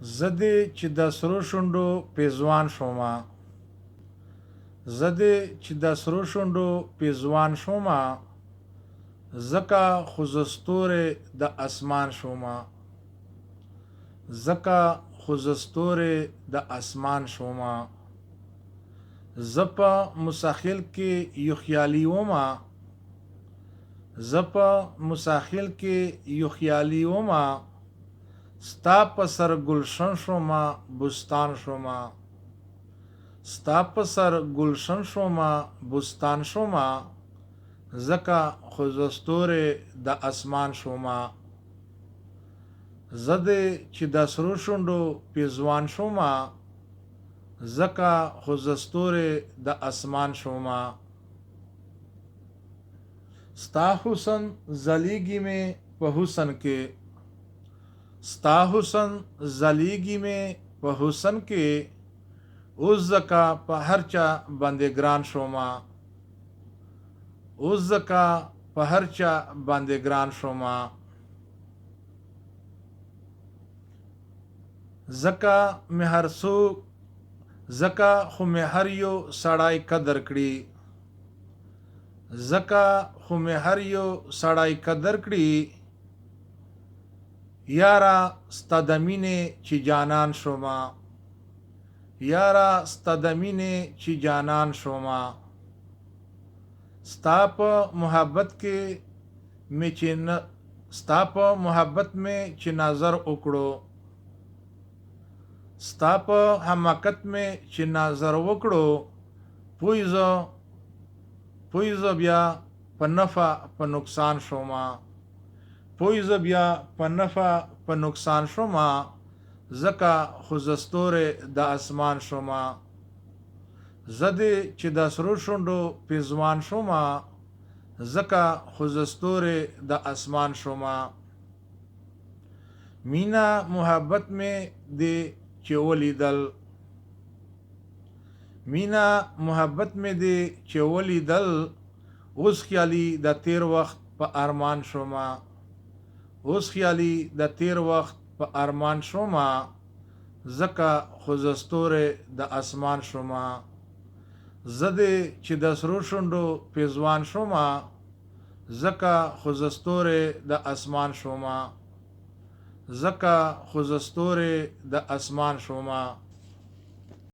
زدی چې د سرو شونډو پیزوان شوما، زدی چې د سرو شونډو پیزوان شوما، زکه خو زه ستوری د اسمان شوما، زکه خو زه ستوری د اسمان شوما. زه په مساخیل کې یو خیالي ومه، زه په مساخیل کې یو خیالي ومه، ستا په سر گلشن شوما بستان شوما، ستا په سر گلشن شوما بستان شوما، زکه خو زه ستوری د اسمان شوما. زه دې چې د سرو شونډو پیزوان شوما، زکه خو زه ستوری د اسمان شوما. ستا حسن ځلیږي مې په حسن کې، ستا حسن ځلیږي مې په حسن کې، اوس زکه په هر چا باندې ګران شوما، اوس زکه په هر چا باندې ګران شوما. زکه مې هر څوک، زکه خو مې هر یو سړی قدر کړي، زکه خو مې هر یو سړی قدر کړي، یاره ستا د مینې چې جانان شوما، یاره ستا د مینې چې جانان شوما. ستا په محبت کې مې چې ستا په محبت مې چې نظر وکړو، ستا په حماقت مې چې نظر وکړو، پوی زه بیا په نفع په نقصان شوما، پوی زه بیا په نفع په نقصان شوما، زکه خو زه ستوری د اسمان شوما. زه دې چې د سرو شونډو پیزوان شوما، زکه خو زه ستوری د اسمان شوما. مینا محبت مې دې چې ولیدل، مینا محبت مې دې چې ولیدل، اوس خیالي د تیر وخت په ارمان شوما، اوس خیالي د تیر وخت په ارمان شوما، زکه خو زه ستوری د اسمان شوما. زه دې چې د سرو شونډو پیزوان شوما، زکه خو زه ستوری د اسمان شوما، زکه خو زه ستوری د اسمان شوما.